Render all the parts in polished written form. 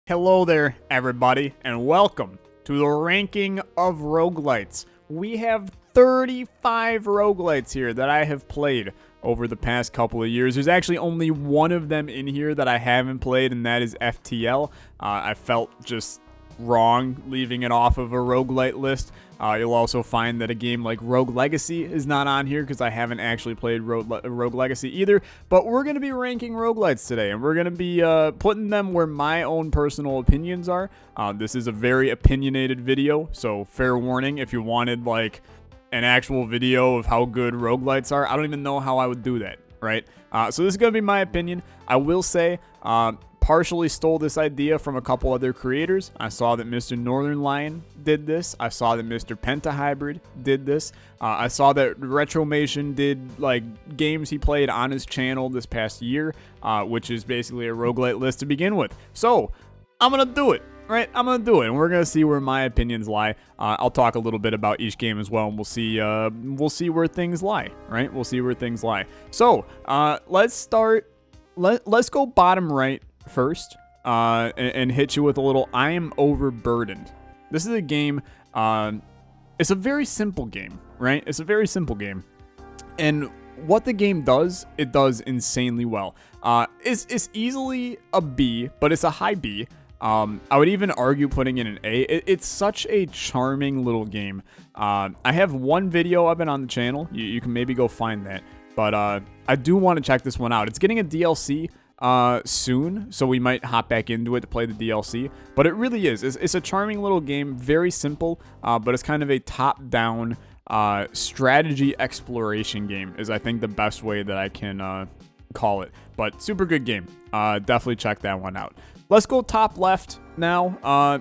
Hello there, everybody, and welcome to the ranking of roguelites. We have 35 roguelites here that I have played over the past couple of years. There's actually only one of them in here that I haven't played, and that is FTL. I felt just wrong leaving it off of a roguelite list. You'll also find that a game like Rogue Legacy is not on here because I haven't actually played Rogue Legacy either. But we're going to be ranking roguelites today, and we're going to be putting them where my own personal opinions are. This is a very opinionated video, so fair warning if you wanted like an actual video of how good roguelites are. I don't even know how I would do that, right? So this is going to be my opinion. I will say, partially stole this idea from a couple other creators. I saw that Mr. Northern Lion did this. I saw that Mr. Pentahybrid did this. I saw that Retromation did like games he played on his channel this past year, which is basically a roguelite list to begin with. So I'm gonna do it, right? I'm gonna do it, and we're gonna see where my opinions lie. I'll talk a little bit about each game as well, and we'll see where things lie, right? We'll see where things lie. So let's start. Let's go bottom right first, and hit you with a little I am overburdened. This is a game, it's a very simple game, right? It's a very simple game, and what the game does, it does insanely well. It's easily a B, but it's a high B. I would even argue putting in an A. It's such a charming little game. I have one video of it on the channel. You can maybe go find that, but I do want to check this one out. It's getting a DLC soon, so we might hop back into it to play the DLC, but it really is. It's a charming little game, very simple, but it's kind of a top-down strategy exploration game is I think the best way that I can call it, but super good game. Definitely check that one out. Let's go top left now.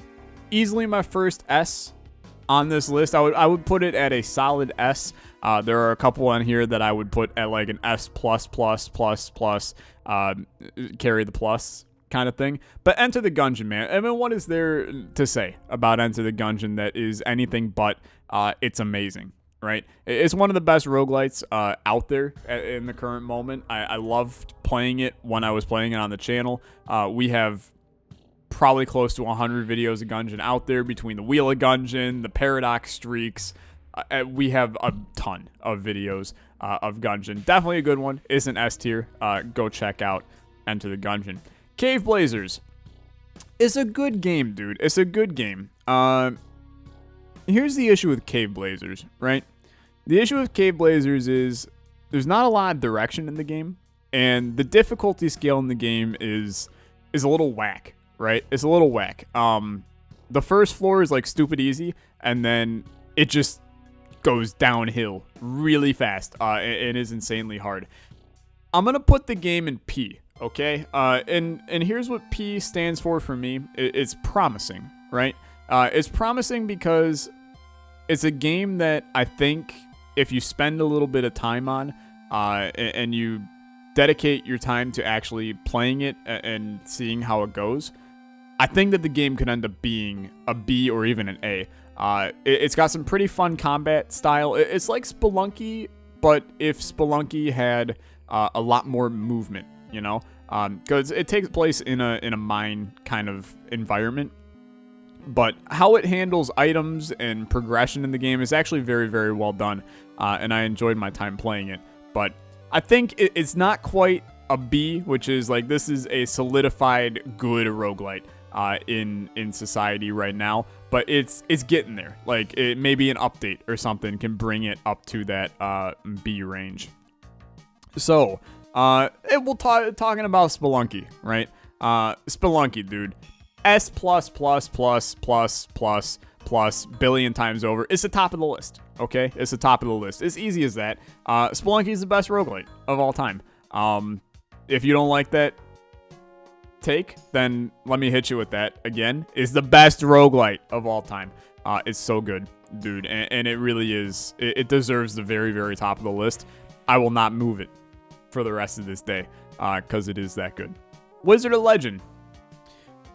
Easily my first S on this list. I would put it at a solid S. There are a couple on here that I would put at like an S+++++, carry the plus kind of thing. But Enter the Gungeon, man. I mean, what is there to say about Enter the Gungeon that is anything but it's amazing, right? It's one of the best roguelites out there in the current moment. I loved playing it when I was playing it on the channel. We have probably close to 100 videos of Gungeon out there between the Wheel of Gungeon, the Paradox Streaks. We have a ton of videos of Gungeon. Definitely a good one. It's an S tier. Go check out Enter the Gungeon. Cave Blazers. It's a good game, dude. It's a good game. Here's the issue with Cave Blazers, right? The issue with Cave Blazers is there's not a lot of direction in the game, and the difficulty scale in the game is a little whack, right? It's a little whack. The first floor is like stupid easy, and then it just goes downhill really fast. It is insanely hard. I'm gonna put the game in P, okay? And here's what P stands for me. It's promising, right? It's promising because it's a game that I think if you spend a little bit of time on, and you dedicate your time to actually playing it and seeing how it goes, I think that the game could end up being a B or even an A. It's got some pretty fun combat style. It's like Spelunky, but if Spelunky had a lot more movement, you know, because it takes place in a mine kind of environment. But how it handles items and progression in the game is actually very, very well done, and I enjoyed my time playing it. But I think it's not quite a B, which is like this is a solidified good roguelite in society right now, but it's getting there. Like maybe an update or something can bring it up to that B range. So we'll talking about Spelunky, right? Spelunky, dude. S++++++ billion times over. It's the top of the list, okay? It's the top of the list. It's easy as that. Spelunky is the best roguelite of all time. If you don't like that take, then let me hit you with that again. It's the best roguelite of all time. It's so good, dude, and it really is. It deserves the very, very top of the list. I will not move it for the rest of this day because it is that good. Wizard of Legend.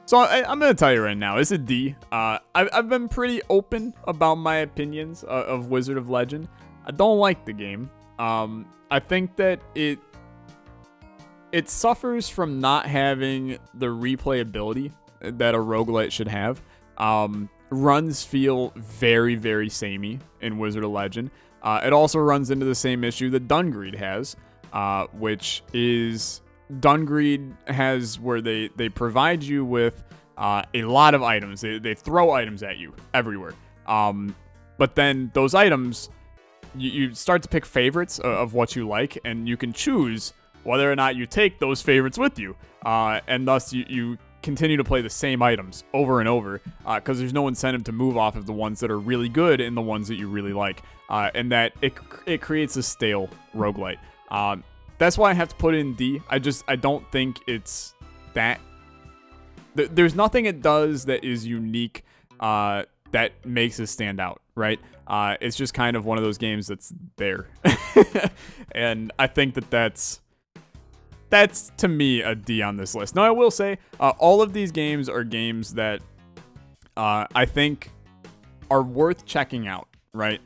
So I'm going to tell you right now, it's a D. I've been pretty open about my opinions of Wizard of Legend. I don't like the game. I think that it suffers from not having the replayability that a roguelite should have. Runs feel very, very samey in Wizard of Legend. It also runs into the same issue that Dungreed has, which is Dungreed has where they provide you with a lot of items. They throw items at you everywhere. But then those items, you start to pick favorites of what you like, and you can choose whether or not you take those favorites with you. And thus you continue to play the same items over and over because there's no incentive to move off of the ones that are really good and the ones that you really like. And that it creates a stale roguelite. That's why I have to put it in D. I don't think it's that. There's nothing it does that is unique that makes it stand out, right? It's just kind of one of those games that's there. And I think that's to me a D on this list. Now, I will say all of these games are games that I think are worth checking out, right?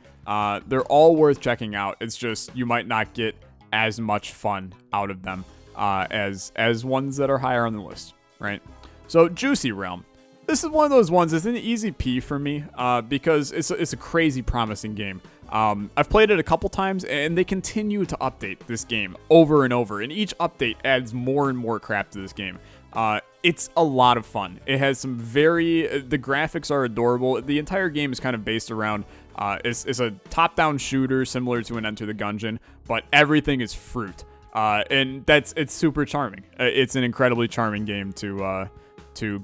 They're all worth checking out. It's just you might not get as much fun out of them as ones that are higher on the list, right? So Juicy Realm. This is one of those ones. It's an easy P for me because it's a crazy promising game. I've played it a couple times, and they continue to update this game over and over, and each update adds more and more crap to this game. It's a lot of fun. It has some the graphics are adorable. The entire game is kind of based around, it's a top-down shooter similar to an Enter the Gungeon, but everything is fruit. And it's super charming. It's an incredibly charming game to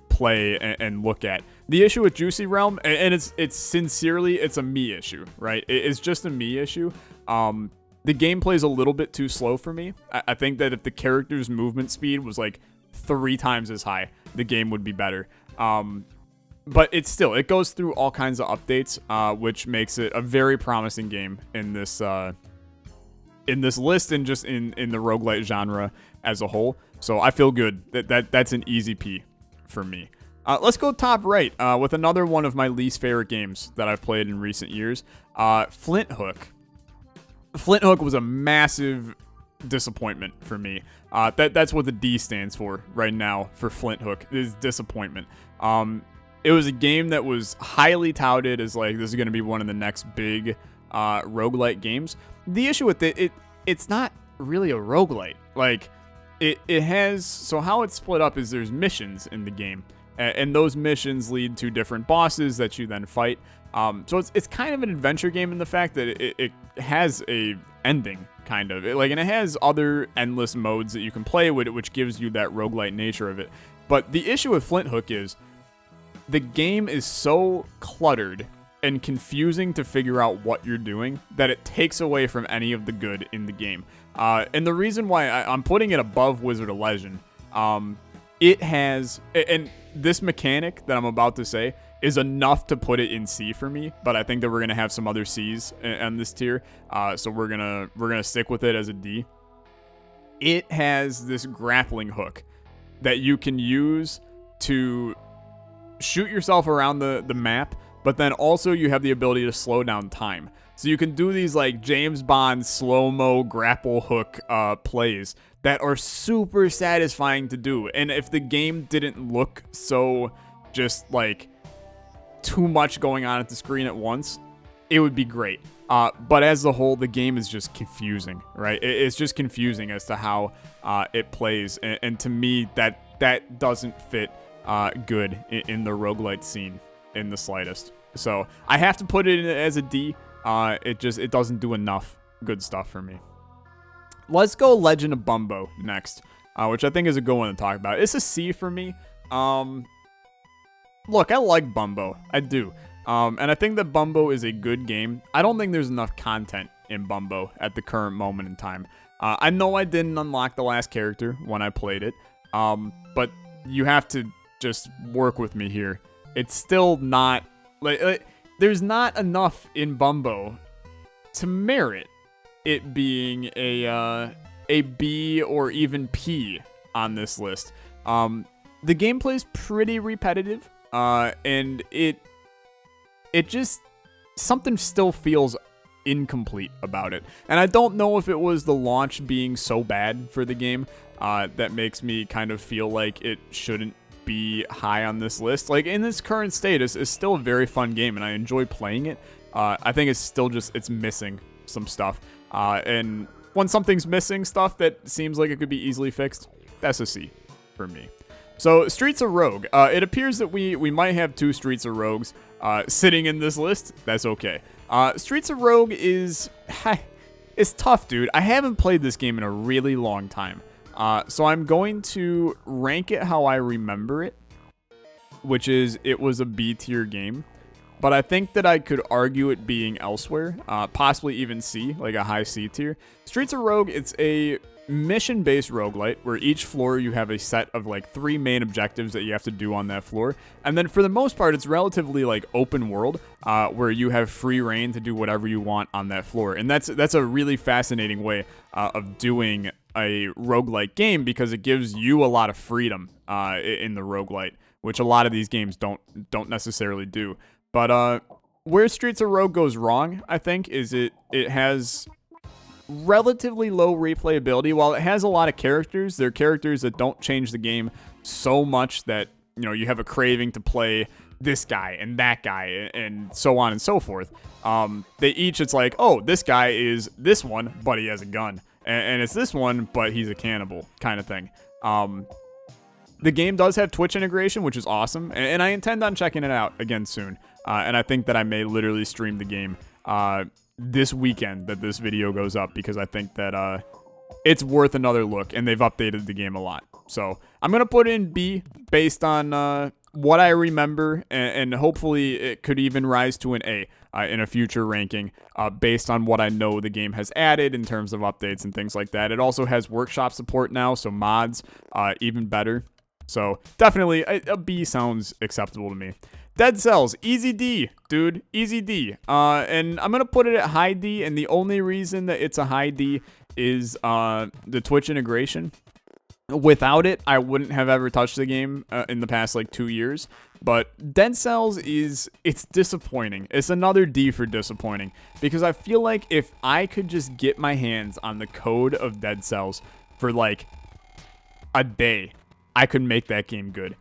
play and look at. The issue with Juicy Realm, and it's sincerely, it's a me issue, right? It's just a me issue. The gameplay is a little bit too slow for me. I think that if the character's movement speed was like 3 times as high, the game would be better. But it goes through all kinds of updates, which makes it a very promising game in this list and just in the roguelite genre as a whole. So I feel good that's an easy P for me. Let's go top right with another one of my least favorite games that I've played in recent years. Flint Hook. Flint Hook was a massive disappointment for me. That's what the D stands for right now for Flint Hook, is disappointment. It was a game that was highly touted as like, this is going to be one of the next big roguelite games. The issue with it's not really a roguelite. Like, it has, so how it's split up is there's missions in the game, and those missions lead to different bosses that you then fight. So it's kind of an adventure game in the fact that it has a ending, kind of. And it has other endless modes that you can play with it, which gives you that roguelite nature of it. But the issue with Flint Hook is the game is so cluttered and confusing to figure out what you're doing that it takes away from any of the good in the game. And the reason why I'm putting it above Wizard of Legend, it has, and this mechanic that I'm about to say is enough to put it in C for me, but I think that we're gonna have some other C's on this tier, so we're gonna stick with it as a D. It has this grappling hook that you can use to shoot yourself around the map, but then also you have the ability to slow down time. So you can do these like James Bond slow-mo grapple hook plays that are super satisfying to do. And if the game didn't look so just like too much going on at the screen at once, it would be great. But as a whole, the game is just confusing, right? It's just confusing as to how it plays. And to me, that doesn't fit good in the roguelite scene in the slightest. So I have to put it in as a D. It doesn't do enough good stuff for me. Let's go Legend of Bumbo next, which I think is a good one to talk about. It's a C for me. Look, I like Bumbo. I do. And I think that Bumbo is a good game. I don't think there's enough content in Bumbo at the current moment in time. I know I didn't unlock the last character when I played it, but you have to just work with me here. It's still not like there's not enough in Bumbo to merit it being a B or even P on this list. The gameplay's pretty repetitive, and it just, something still feels incomplete about it. And I don't know if it was the launch being so bad for the game that makes me kind of feel like it shouldn't be high on this list. Like, in this current state, it's still a very fun game, and I enjoy playing it. I think it's still just, it's missing some stuff. And when something's missing stuff that seems like it could be easily fixed, that's a C for me. So, Streets of Rogue. It appears that we might have 2 Streets of Rogues sitting in this list. That's okay. Streets of Rogue is... it's tough, dude. I haven't played this game in a really long time. So I'm going to rank it how I remember it, which is it was a B tier game. But I think that I could argue it being elsewhere, possibly even C, like a high C tier. Streets of Rogue, it's a mission-based roguelite where each floor you have a set of like 3 main objectives that you have to do on that floor. And then for the most part, it's relatively like open world, where you have free reign to do whatever you want on that floor. And that's a really fascinating way of doing a roguelite game, because it gives you a lot of freedom in the roguelite, which a lot of these games don't necessarily do. But where Streets of Rogue goes wrong, I think, is it has relatively low replayability. While it has a lot of characters, they're characters that don't change the game so much that, you know, you have a craving to play this guy and that guy and so on and so forth. They each, it's like, oh, this guy is this one, but he has a gun. And it's this one, but he's a cannibal kind of thing. The game does have Twitch integration, which is awesome. And I intend on checking it out again soon. And I think that I may literally stream the game this weekend that this video goes up, because I think that it's worth another look, and they've updated the game a lot. So I'm going to put in B based on what I remember, and hopefully it could even rise to an A in a future ranking based on what I know the game has added in terms of updates and things like that. It also has workshop support now, so mods, even better. So definitely a B sounds acceptable to me. Dead Cells, easy D, dude, easy D. And I'm going to put it at high D, and the only reason that it's a high D is the Twitch integration. Without it, I wouldn't have ever touched the game in the past, like, 2 years. But Dead Cells it's disappointing. It's another D for disappointing, because I feel like if I could just get my hands on the code of Dead Cells for, like, a day, I could make that game good.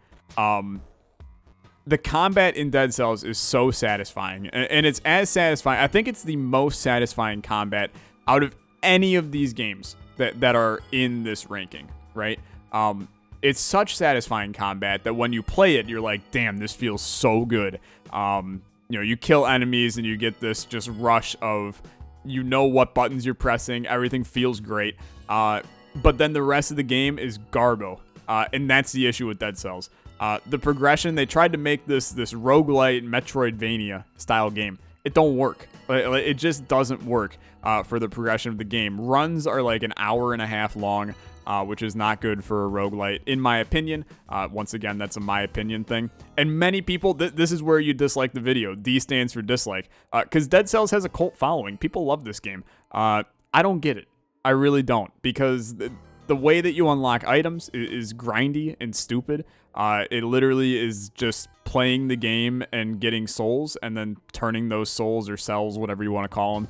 The combat in Dead Cells is so satisfying, and it's as satisfying. I think it's the most satisfying combat out of any of these games that are in this ranking, right? It's such satisfying combat that when you play it, you're like, damn, this feels so good. You know, you kill enemies and you get this just rush of, you know what buttons you're pressing, everything feels great. But then the rest of the game is garbo, and that's the issue with Dead Cells. The progression, they tried to make this roguelite Metroidvania style game. It don't work. It just doesn't work for the progression of the game. Runs are like an hour and a half long, which is not good for a roguelite, in my opinion. Once again, that's a my opinion thing. And many people, this is where you dislike the video. D stands for dislike. Because Dead Cells has a cult following. People love this game. I don't get it. I really don't. Because the way that you unlock items is grindy and stupid. It literally is just playing the game and getting souls, and then turning those souls or cells, whatever you want to call them,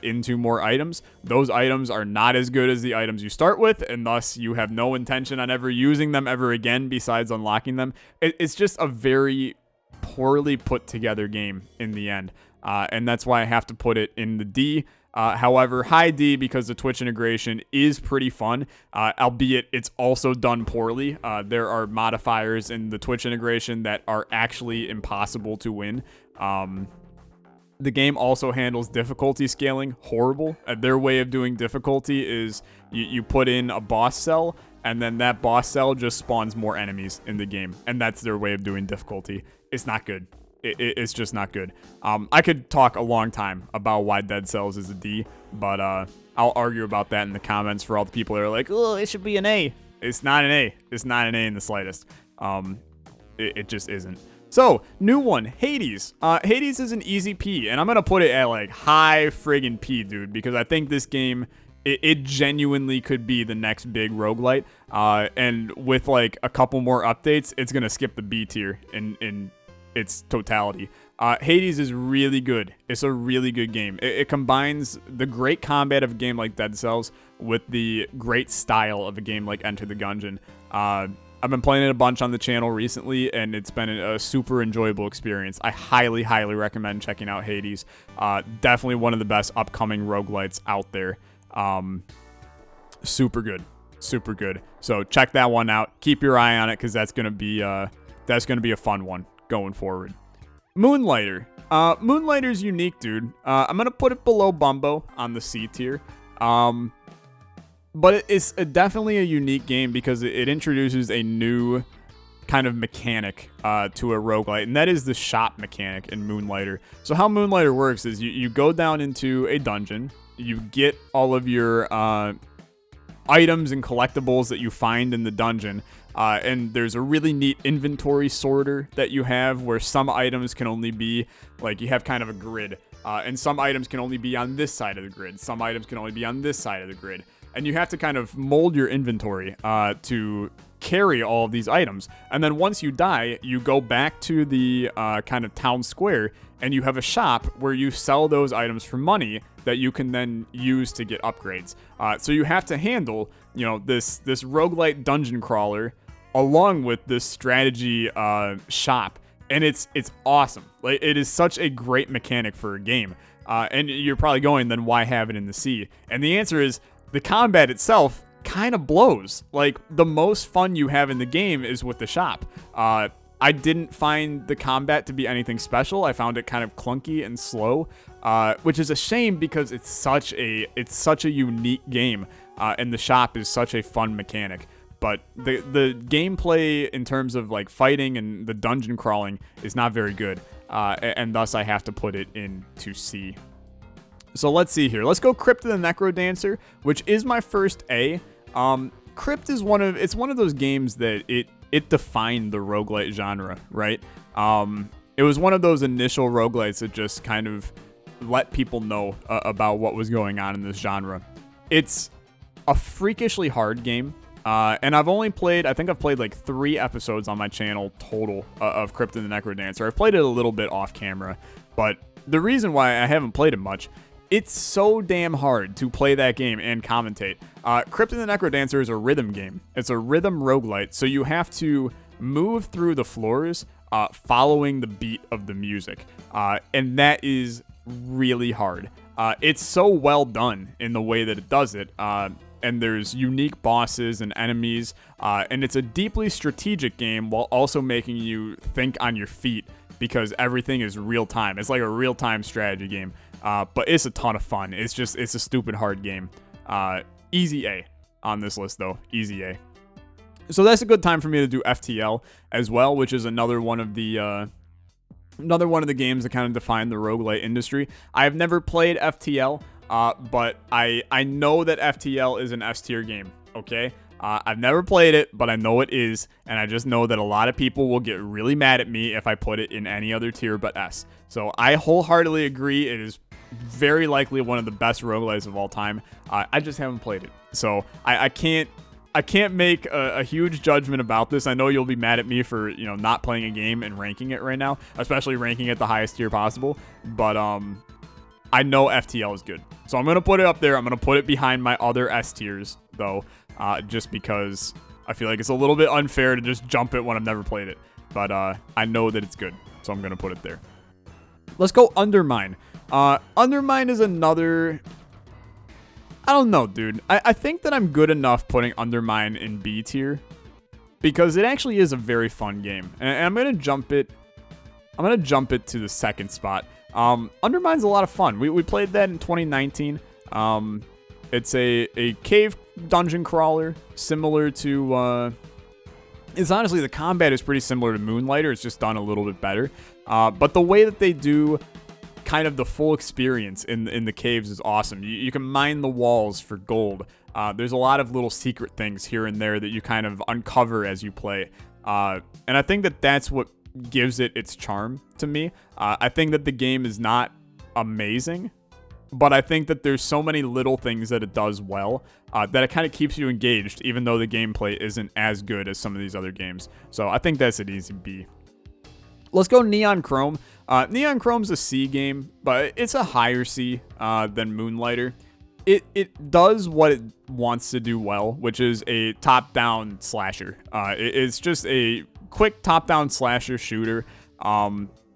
into more items. Those items are not as good as the items you start with, and thus you have no intention on ever using them ever again besides unlocking them. It's just a very poorly put together game in the end, and that's why I have to put it in the D. However, high D, because the Twitch integration is pretty fun, albeit it's also done poorly. There are modifiers in the Twitch integration that are actually impossible to win. The game also handles difficulty scaling horrible. Their way of doing difficulty is you put in a boss cell, and then that boss cell just spawns more enemies in the game. And that's their way of doing difficulty. It's not good. It's just not good. I could talk a long time about why Dead Cells is a D, but I'll argue about that in the comments for all the people that are like, oh, it should be an A. It's not an A. It's not an A in the slightest. It just isn't. So, new one, Hades. Hades is an easy P, and I'm going to put it at, like, high friggin' P, dude, because I think this game, it genuinely could be the next big roguelite, and with, like, a couple more updates, it's going to skip the B tier in its totality. Hades is really good. It's a really good game. It combines the great combat of a game like Dead Cells with the great style of a game like Enter the Gungeon. I've been playing it a bunch on the channel recently, and it's been a super enjoyable experience. I highly, highly recommend checking out Hades. Definitely one of the best upcoming roguelites out there. Super good. Super good. So check that one out. Keep your eye on it, because that's gonna be a fun one going forward. Moonlighter. Moonlighter's unique, dude. I'm gonna put it below Bumbo on the C tier. But it's definitely a unique game because it introduces a new kind of mechanic to a roguelite, and that is the shop mechanic in Moonlighter. So how Moonlighter works is you go down into a dungeon, you get all of your items and collectibles that you find in the dungeon, and there's a really neat inventory sorter that you have where some items can only be, like, you have kind of a grid, and some items can only be on this side of the grid, some items can only be on this side of the grid. And you have to kind of mold your inventory to carry all of these items. And then once you die, you go back to the kind of town square, and you have a shop where you sell those items for money that you can then use to get upgrades. So you have to handle, this roguelite dungeon crawler along with this strategy shop. And it's awesome. Like, it is such a great mechanic for a game. And you're probably going, then why have it in the sea? And the answer is, the combat itself kind of blows. Like, the most fun you have in the game is with the shop. I didn't find the combat to be anything special. I found it kind of clunky and slow, which is a shame because it's such a unique game, and the shop is such a fun mechanic. But the gameplay in terms of like fighting and the dungeon crawling is not very good, and thus I have to put it into C. So let's see here. Let's go Crypt of the Necrodancer, which is my first A. Crypt is one of those games that it defined the roguelite genre, right? It was one of those initial roguelites that just kind of let people know about what was going on in this genre. It's a freakishly hard game. And I've played like 3 episodes on my channel total of Crypt of the Necrodancer. I've played it a little bit off camera, but the reason why I haven't played it much, it's so damn hard to play that game and commentate. Crypt of the Necrodancer is a rhythm game. It's a rhythm roguelite, so you have to move through the floors following the beat of the music. And that is really hard. It's so well done in the way that it does it. And there's unique bosses and enemies. And it's a deeply strategic game while also making you think on your feet because everything is real time. It's like a real time strategy game. But it's a ton of fun. It's a stupid hard game. Easy A on this list though. Easy A. So that's a good time for me to do FTL as well, which is another one of the games that kind of define the roguelite industry. I have never played FTL, but I know that FTL is an S tier game. Okay. I've never played it, but I know it is, and I just know that a lot of people will get really mad at me if I put it in any other tier but S. So I wholeheartedly agree. It is very likely one of the best roguelites of all time. I just haven't played it, so I can't make a huge judgment about this. I know you'll be mad at me for not playing a game and ranking it right now, especially ranking it the highest tier possible. But I know FTL is good, so I'm gonna put it up there. I'm gonna put it behind my other S tiers though. Just because I feel like it's a little bit unfair to just jump it when I've never played it. But I know that it's good, so I'm going to put it there. Let's go Undermine. Undermine is another... I don't know, dude. I think that I'm good enough putting Undermine in B tier because it actually is a very fun game. And I'm going to jump it... to the second spot. Undermine's a lot of fun. We played that in 2019. It's a cave dungeon crawler, similar to, it's honestly, the combat is pretty similar to Moonlighter, it's just done a little bit better. But the way that they do kind of the full experience in the caves is awesome. You can mine the walls for gold. There's a lot of little secret things here and there that you kind of uncover as you play. And I think that that's what gives it its charm to me. I think that the game is not amazing, but I think that there's so many little things that it does well that it kind of keeps you engaged, even though the gameplay isn't as good as some of these other games. So I think that's an easy B. Let's go Neon Chrome. Neon Chrome's a C game, but it's a higher C than Moonlighter. it does what it wants to do well, which is a top-down slasher. It's just a quick top-down slasher shooter.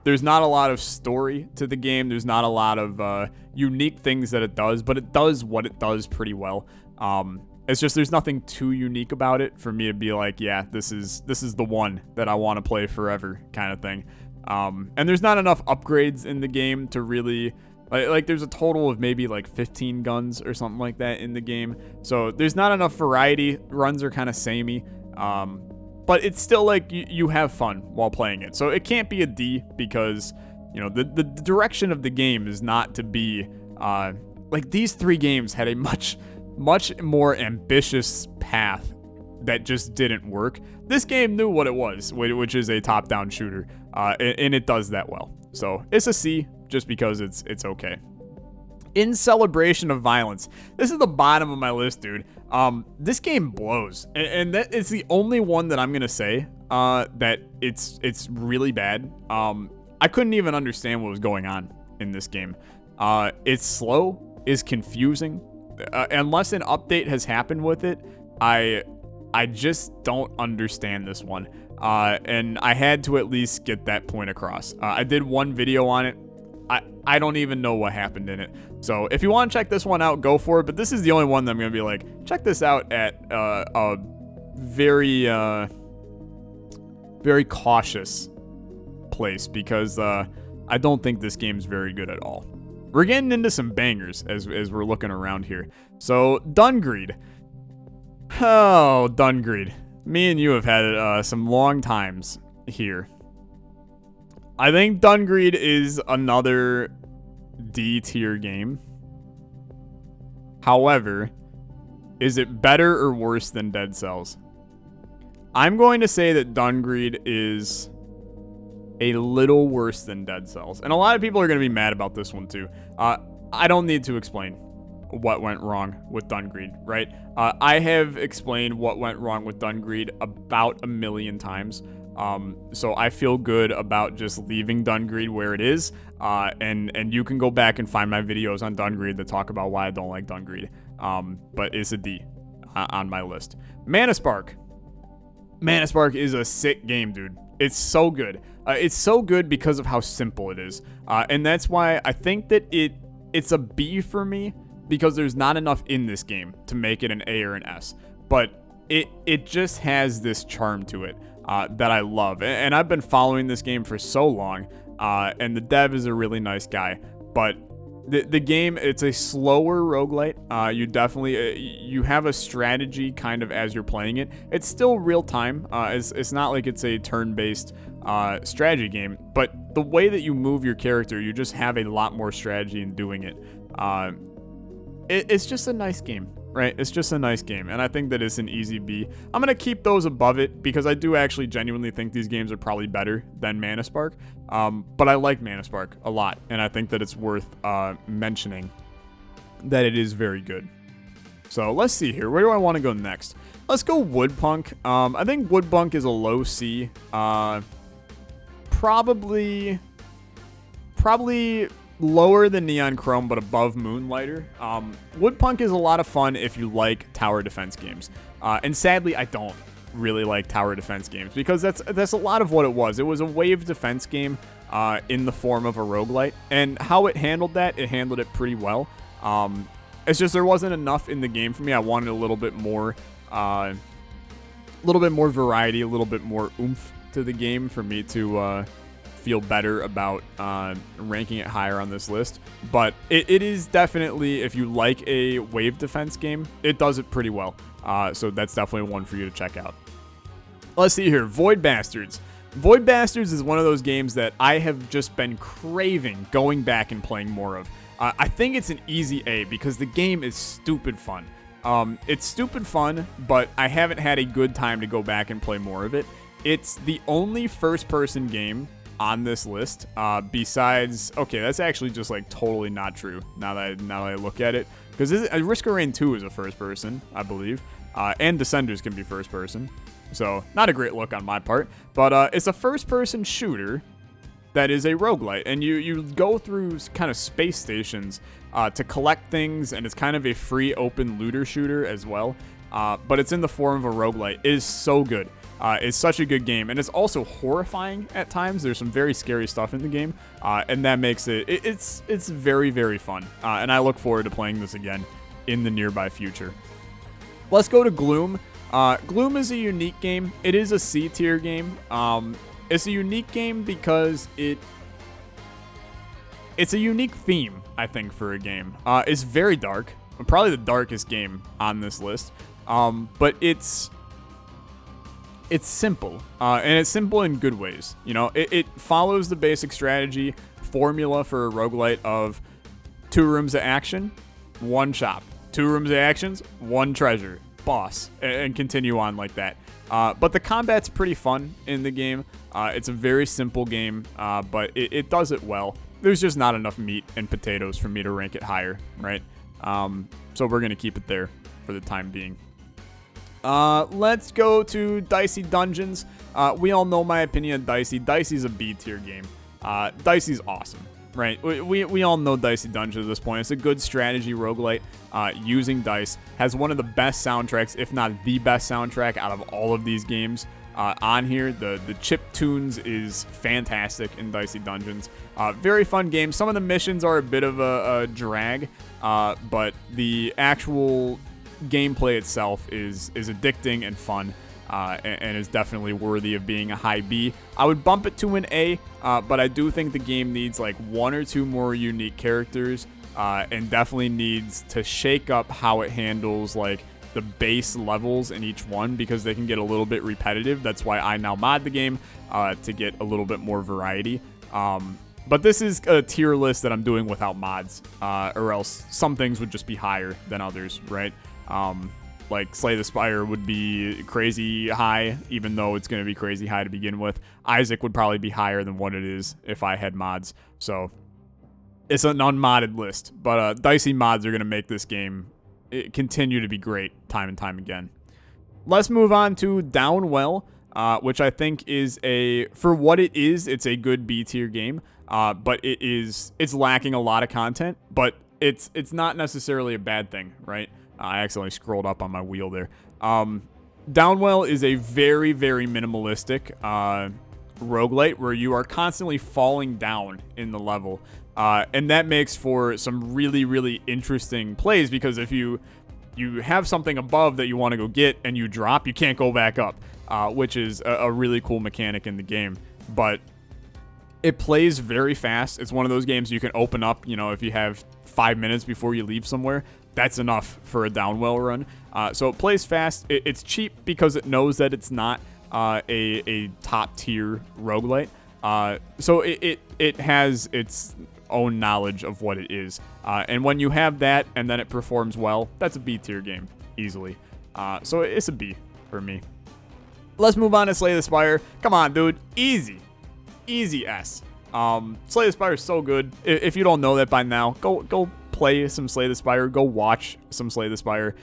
There's not a lot of story to the game. There's not a lot of unique things that it does, but it does what it does pretty well. It's just there's nothing too unique about it for me to be like, yeah, this is the one that I want to play forever kind of thing. And there's not enough upgrades in the game to really... Like there's a total of maybe like 15 guns or something like that in the game. So there's not enough variety. Runs are kind of samey. But it's still like you have fun while playing it. So it can't be a D because, you know, the direction of the game is not to be... like these 3 games had a much more ambitious path that just didn't work. This game knew what it was, which is a top-down shooter. And it does that well. So it's a C. Just because it's okay. In celebration of violence. This is the bottom of my list, dude. This game blows. And that is the only one that I'm going to say that it's really bad. I couldn't even understand what was going on in this game. It's slow, it's confusing. Unless an update has happened with it, I just don't understand this one. And I had to at least get that point across. I did one video on it. I don't even know what happened in it. So if you want to check this one out, go for it. But this is the only one that I'm going to be like, check this out at a very, very cautious place. Because I don't think this game's very good at all. We're getting into some bangers as we're looking around here. So, Dungreed. Oh, Dungreed. Me and you have had some long times here. I think Dungreed is another D tier game. However, is it better or worse than Dead Cells? I'm going to say that Dungreed is a little worse than Dead Cells. And a lot of people are going to be mad about this one too. I don't need to explain what went wrong with Dungreed, right? I have explained what went wrong with Dungreed about 1 million times. So I feel good about just leaving Dungreed where it is. And you can go back and find my videos on Dungreed that talk about why I don't like Dungreed. But it's a D on my list. Manaspark. Manaspark is a sick game, dude. It's so good. It's so good because of how simple it is. And that's why I think that it's a B for me, because there's not enough in this game to make it an A or an S. But it just has this charm to it that I love. And I've been following this game for so long. And the dev is a really nice guy. But the game, it's a slower roguelite. You have a strategy kind of as you're playing it. It's still real time. It's not like it's a turn-based strategy game, but the way that you move your character, you just have a lot more strategy in doing it. It's just a nice game, right? It's just a nice game, and I think that it's an easy B. I'm gonna keep those above it because I do actually genuinely think these games are probably better than Manaspark. But I like Manaspark a lot, and I think that it's worth mentioning that it is very good. So let's see here. Where do I want to go next? Let's go Woodpunk. I think Woodpunk is a low C. Probably lower than Neon Chrome, but above Moonlighter. Woodpunk is a lot of fun if you like tower defense games. And sadly, I don't really like tower defense games because that's a lot of what it was. It was a wave defense game in the form of a roguelite. And how it handled that, it handled it pretty well. It's just there wasn't enough in the game for me. I wanted a little bit more variety, a little bit more oomph to the game for me to feel better about ranking it higher on this list. But it is definitely, if you like a wave defense game, it does it pretty well. So that's definitely one for you to check out. Let's see here. Void Bastards. Void Bastards is one of those games that I have just been craving going back and playing more of. I think it's an easy A because the game is stupid fun. It's stupid fun, but I haven't had a good time to go back and play more of it. It's the only first-person game on this list besides... Okay, that's actually just like totally not true now that I look at it. Because Risk of Rain 2 is a first-person, I believe. And Descenders can be first-person. So, not a great look on my part. But it's a first-person shooter that is a roguelite, and you go through kind of space stations to collect things, and it's kind of a free open looter shooter as well. But it's in the form of a roguelite. It is so good. It's such a good game, and it's also horrifying at times. There's some very scary stuff in the game, and that makes it's very, very fun. And I look forward to playing this again in the nearby future. Let's go to Gloom. Gloom is a unique game. It is a C tier game. It's a unique game because it's a unique theme, I think, for a game. It's very dark. Probably the darkest game on this list. But it's simple, and it's simple in good ways. You know, it follows the basic strategy formula for a roguelite of 2 rooms of action, 1 shop, 2 rooms of actions, 1 treasure, boss, and continue on like that. But the combat's pretty fun in the game. It's a very simple game, but it does it well. There's just not enough meat and potatoes for me to rank it higher, right? So we're going to keep it there for the time being. Let's go to Dicey Dungeons. We all know my opinion of Dicey. Dicey's a B tier game. Dicey's awesome, right? We all know Dicey Dungeons at this point. It's a good strategy roguelite using dice. Has one of the best soundtracks, if not the best soundtrack out of all of these games on here. The chip tunes is fantastic in Dicey Dungeons. Very fun game. Some of the missions are a bit of a drag, but the actual gameplay itself is addicting and fun, and is definitely worthy of being a high B. I would bump it to an A, but I do think the game needs like 1 or 2 more unique characters, and definitely needs to shake up how it handles like the base levels in each one, because they can get a little bit repetitive. That's why I now mod the game to get a little bit more variety. But this is a tier list that I'm doing without mods, or else some things would just be higher than others, right? Like Slay the Spire would be crazy high, even though it's going to be crazy high to begin with. Isaac would probably be higher than what it is if I had mods. So it's an unmodded list, but Dicey mods are going to make this game continue to be great time and time again. Let's move on to Downwell, which I think is for what it is, it's a good B tier game. But it's lacking a lot of content, but it's not necessarily a bad thing, right? I accidentally scrolled up on my wheel there. Downwell is a very, very minimalistic roguelite where you are constantly falling down in the level. And that makes for some really, really interesting plays, because if you have something above that you want to go get and you drop, you can't go back up, which is a really cool mechanic in the game. But it plays very fast. It's one of those games you can open up, you know, if you have 5 minutes before you leave somewhere. That's enough for a Downwell run. So it plays fast. It's cheap because it knows that it's not a top tier roguelite. So it has its own knowledge of what it is. And when you have that and then it performs well, that's a B tier game easily. So it's a B for me. Let's move on to Slay the Spire. Come on, dude. Easy S. Slay the Spire is so good. If you don't know that by now, go play some Slay the Spire. Go watch some Slay the Spire.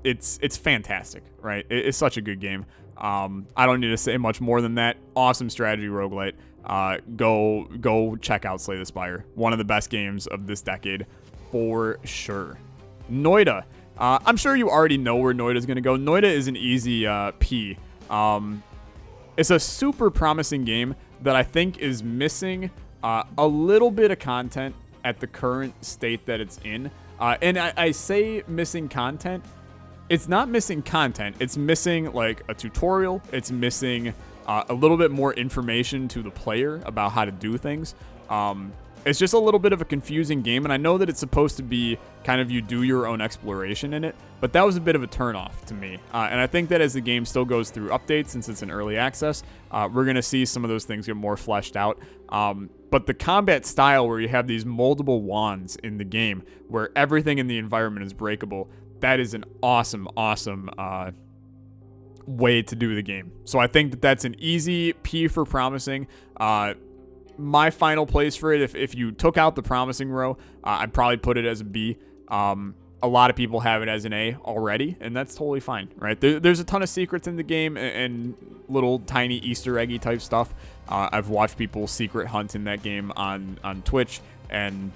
It's fantastic, right? It's such a good game. I don't need to say much more than that. Awesome strategy roguelite. Go check out Slay the Spire. One of the best games of this decade for sure. Noida. I'm sure you already know where Noida's going to go. Noida is an easy P. It's a super promising game that I think is missing a little bit of content at the current state that it's in. And I say missing content. It's not missing content. It's missing like a tutorial. It's missing a little bit more information to the player about how to do things. It's just a little bit of a confusing game, and I know that it's supposed to be kind of you do your own exploration in it, but that was a bit of a turnoff to me. And I think that as the game still goes through updates, since it's in early access, we're going to see some of those things get more fleshed out. But the combat style where you have these multiple wands in the game, where everything in the environment is breakable, that is an awesome way to do the game. So I think that that's an easy P for promising. My final place for it, if you took out the promising row, I'd probably put it as a B. A a lot of people have it as an A already, and that's totally fine, right? There's a ton of secrets in the game and little tiny Easter eggy type stuff. I've watched people secret hunt in that game on Twitch, and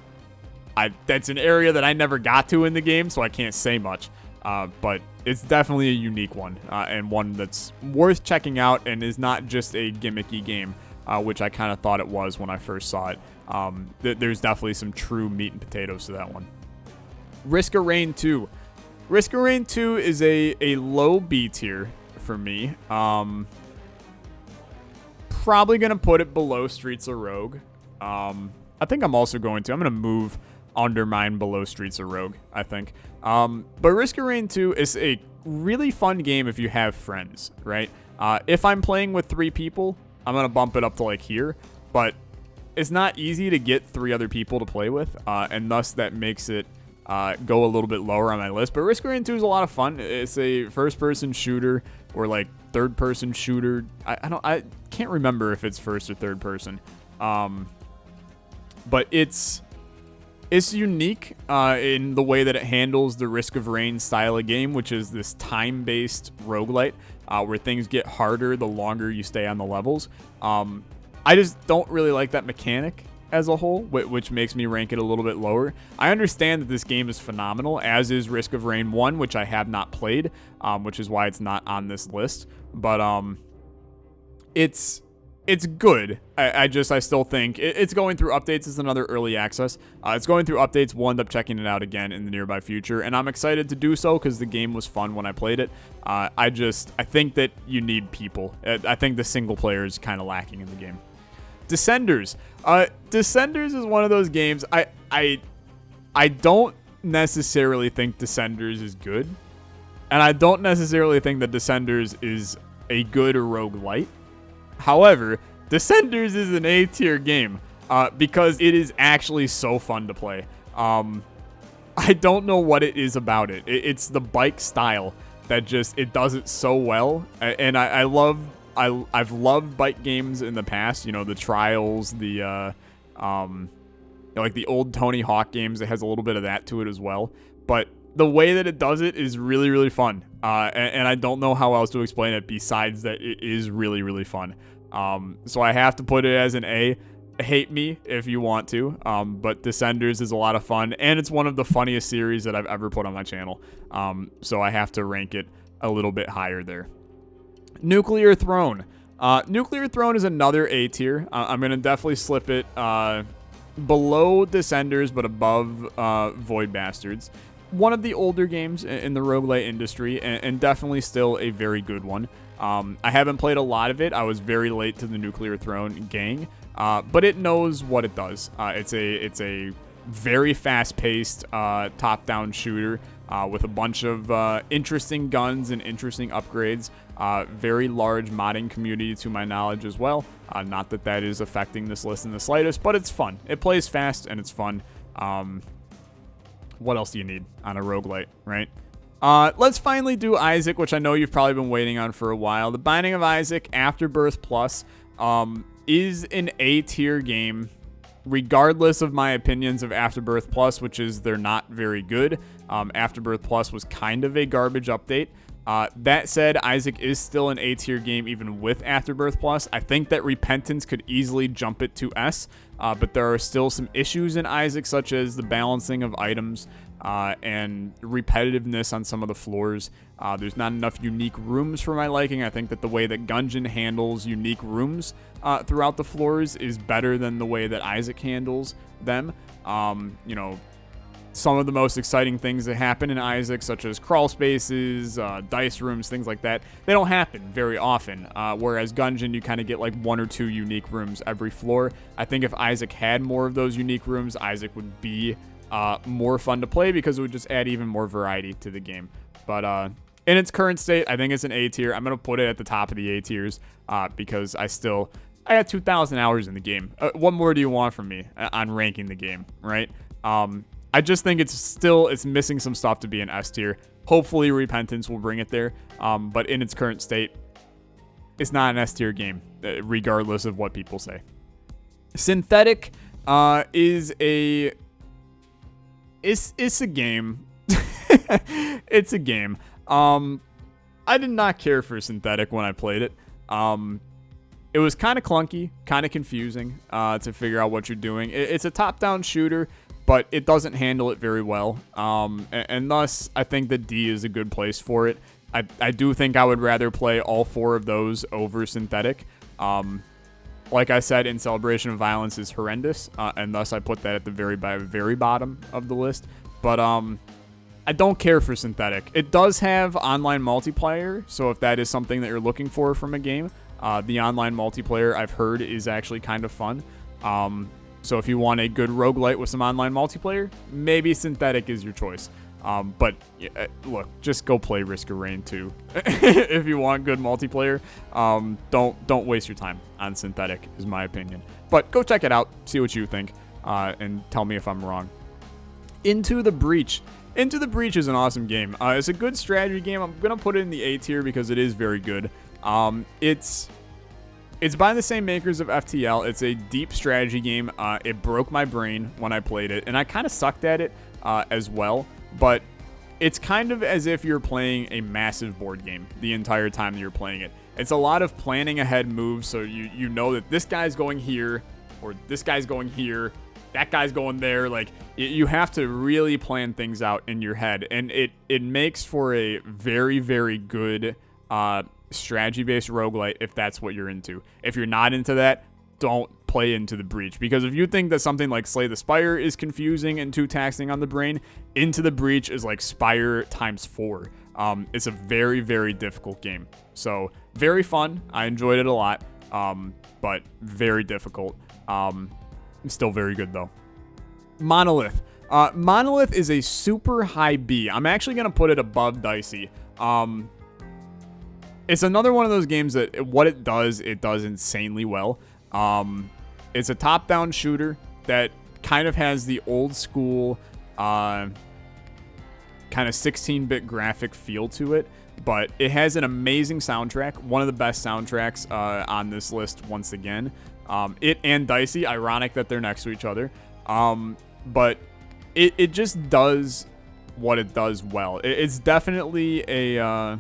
that's an area that I never got to in the game, so I can't say much. But it's definitely a unique one, and one that's worth checking out and is not just a gimmicky game, which I kind of thought it was when I first saw it. There's definitely some true meat and potatoes to that one. Risk of Rain 2. Risk of Rain 2 is a low B tier for me. Probably going to put it below Streets of Rogue. I think I'm also going to move Undermine below Streets of Rogue, I think. But Risk of Rain 2 is a really fun game if you have friends, right? If I'm playing with 3 people, I'm going to bump it up to like here. But it's not easy to get 3 other people to play with, and thus that makes it go a little bit lower on my list. But Risk of Rain 2 is a lot of fun. It's a first-person shooter or like third-person shooter. I can't remember if it's first or third person. But it's unique in the way that it handles the Risk of Rain style of game, which is this time-based roguelite where things get harder the longer you stay on the levels. I just don't really like that mechanic as a whole, which makes me rank it a little bit lower. I understand that this game is phenomenal, as is Risk of Rain 1, which I have not played, which is why it's not on this list. But it's good. I still think it's going through updates. It's another early access. It's going through updates. We'll end up checking it out again in the nearby future, and I'm excited to do so because the game was fun when I played it. I think that you need people. I think the single player is kind of lacking in the game. Descenders. Descenders is one of those games. I don't necessarily think Descenders is good, and I don't necessarily think that Descenders is a good roguelite. However, Descenders is an A tier game because it is actually so fun to play. I don't know what it is about it. It's the bike style that it does it so well, and I've loved bike games in the past. You know, the Trials, the like the old Tony Hawk games. It has a little bit of that to it as well. But the way that it does it is really, really fun. And I don't know how else to explain it besides that it is really, really fun. So I have to put it as an A. Hate me if you want to. But Descenders is a lot of fun, and it's one of the funniest series that I've ever put on my channel. So I have to rank it a little bit higher there. Nuclear Throne. Nuclear Throne is another A tier. I'm going to definitely slip it below Descenders, but above Void Bastards. One of the older games in the roguelite industry, and definitely still a very good one. I haven't played a lot of it. I was very late to the Nuclear Throne gang, but it knows what it does. It's a very fast-paced top-down shooter with a bunch of interesting guns and interesting upgrades. Very large modding community to my knowledge as well. Not that is affecting this list in the slightest, but it's fun. It plays fast and it's fun. What else do you need on a roguelite, right? Let's finally do Isaac, which I know you've probably been waiting on for a while. The Binding of Isaac Afterbirth Plus is an A tier game, regardless of my opinions of Afterbirth Plus, which is they're not very good. Afterbirth Plus was kind of a garbage update. That said, Isaac is still an A tier game even with Afterbirth Plus. I think that Repentance could easily jump it to S, but there are still some issues in Isaac, such as the balancing of items and repetitiveness on some of the floors. There's not enough unique rooms for my liking. I think that the way that Gungeon handles unique rooms throughout the floors is better than the way that Isaac handles them. Some of the most exciting things that happen in Isaac, such as crawl spaces, dice rooms, things like that, they don't happen very often. Whereas Gungeon, you kind of get like 1 or 2 unique rooms every floor. I think if Isaac had more of those unique rooms, Isaac would be more fun to play because it would just add even more variety to the game. But in its current state, I think it's an A tier. I'm going to put it at the top of the A tiers because I got 2,000 hours in the game. What more do you want from me on ranking the game, right? I just think it's missing some stuff to be an S tier. Hopefully Repentance will bring it there. But in its current state, it's not an S tier game, regardless of what people say. Synthetic is a game. It's a game. I did not care for synthetic when I played it. It was kind of clunky, kind of confusing to figure out what you're doing. It's a top-down shooter, but it doesn't handle it very well. And thus, I think that D is a good place for it. I do think I would rather play all 4 of those over synthetic. Like I said, in Celebration of Violence is horrendous, and thus I put that at the very bottom of the list. But I don't care for synthetic. It does have online multiplayer, so if that is something that you're looking for from a game, the online multiplayer I've heard is actually kind of fun. So if you want a good roguelite with some online multiplayer, maybe synthetic is your choice. But look, just go play Risk of Rain 2 if you want good multiplayer. Don't waste your time on synthetic, is my opinion. But go check it out, see what you think, and tell me if I'm wrong. Into the Breach. Into the Breach is an awesome game. It's a good strategy game. I'm gonna put it in the A tier because it is very good. It's by the same makers of FTL. It's a deep strategy game. It broke my brain when I played it, and I kind of sucked at it as well. But it's kind of as if you're playing a massive board game the entire time that you're playing it. It's a lot of planning ahead moves, so you know that this guy's going here, or this guy's going here, that guy's going there. Like, you have to really plan things out in your head, and it makes for a very good strategy-based roguelite if that's what you're into. If you're not into that, don't play Into the Breach, because if you think that something like Slay the Spire is confusing and too taxing on the brain, Into the Breach is like Spire times 4. It's a very difficult game. So very fun. I enjoyed it a lot, but very difficult. Still very good though. Monolith. Monolith is a super high B. I'm actually gonna put it above Dicey. It's another one of those games that what it does insanely well. It's a top-down shooter that kind of has the old school kind of 16-bit graphic feel to it, but it has an amazing soundtrack, one of the best soundtracks on this list once again. It and Dicey, ironic that they're next to each other, but it just does what it does well. It's definitely a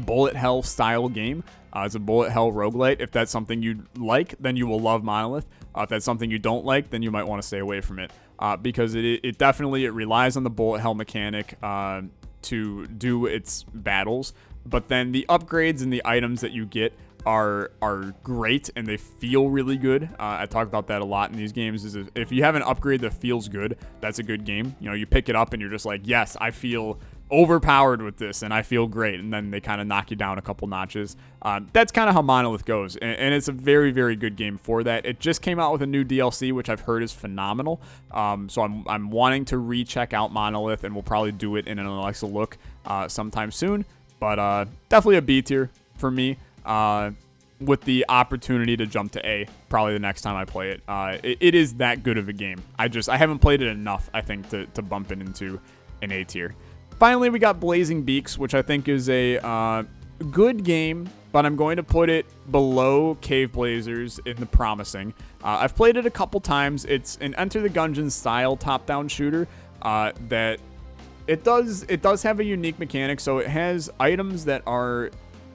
bullet hell style game. It's a bullet hell roguelite. If that's something you like, then you will love Monolith. If that's something you don't like, then you might want to stay away from it, because it definitely relies on the bullet hell mechanic to do its battles. But then the upgrades and the items that you get are great, and they feel really good. I talk about that a lot in these games. Is if you have an upgrade that feels good, that's a good game. You know, you pick it up and you're just like, yes, I feel overpowered with this and I feel great, and then they kind of knock you down a couple notches. That's kind of how Monolith goes, and it's a very good game for that. It just came out with a new DLC, which I've heard is phenomenal. So I'm wanting to recheck out Monolith, and we'll probably do it in an Olexa look sometime soon. But definitely a B tier for me, with the opportunity to jump to A probably the next time I play it. It is that good of a game. I haven't played it enough, I think, to bump it into an A tier. Finally, we got Blazing Beaks, which I think is a good game, but I'm going to put it below Cave Blazers in the promising. I've played it a couple times. It's an Enter the Gungeon style top-down shooter that it does have a unique mechanic. So it has items that are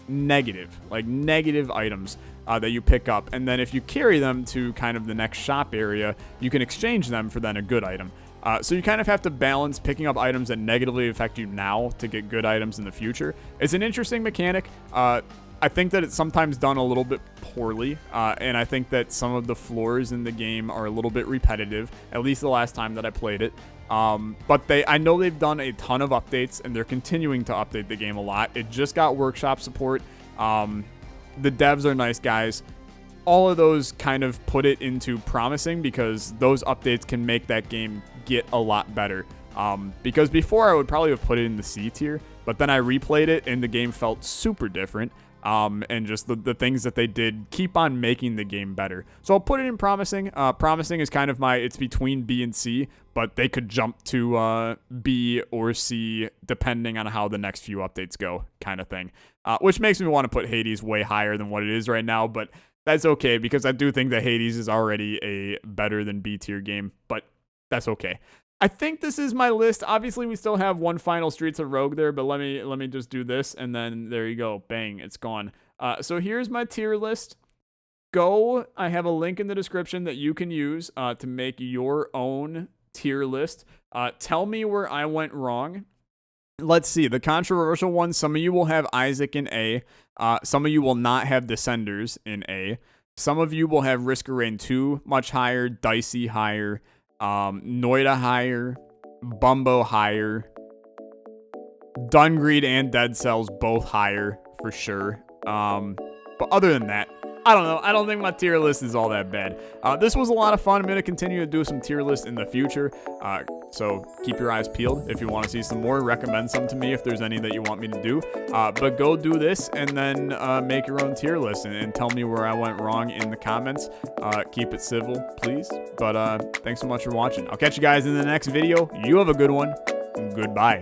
negative, like negative items that you pick up, and then if you carry them to kind of the next shop area, you can exchange them for then a good item. So you kind of have to balance picking up items that negatively affect you now to get good items in the future. It's an interesting mechanic. I think that it's sometimes done a little bit poorly, and I think that some of the floors in the game are a little bit repetitive, at least the last time that I played it. But I know they've done a ton of updates, and they're continuing to update the game a lot. It just got workshop support. The devs are nice guys. All of those kind of put it into promising, because those updates can make that game get a lot better. Because before I would probably have put it in the C tier, but then I replayed it and the game felt super different. And just the things that they did keep on making the game better. So I'll put it in promising. Promising is kind of it's between B and C, but they could jump to B or C depending on how the next few updates go, kind of thing. Which makes me want to put Hades way higher than what it is right now, but that's okay, because I do think that Hades is already a better than B tier game, but that's okay. I think this is my list. Obviously, we still have one final Streets of Rogue there, but let me just do this, and then there you go. Bang, it's gone. So here's my tier list. I have a link in the description that you can use to make your own tier list. Tell me where I went wrong. Let's see. The controversial ones, some of you will have Isaac in A. Some of you will not have Descenders in A. Some of you will have Risk of Rain 2 much higher, Dicey higher, Noida higher, Bumbo higher, Dungreed and Dead Cells both higher for sure. But other than that, I don't know. I don't think my tier list is all that bad. This was a lot of fun. I'm going to continue to do some tier lists in the future. So keep your eyes peeled. If you want to see some more, recommend some to me if there's any that you want me to do. But go do this and then make your own tier list and tell me where I went wrong in the comments. Keep it civil, please. But thanks so much for watching. I'll catch you guys in the next video. You have a good one. Goodbye.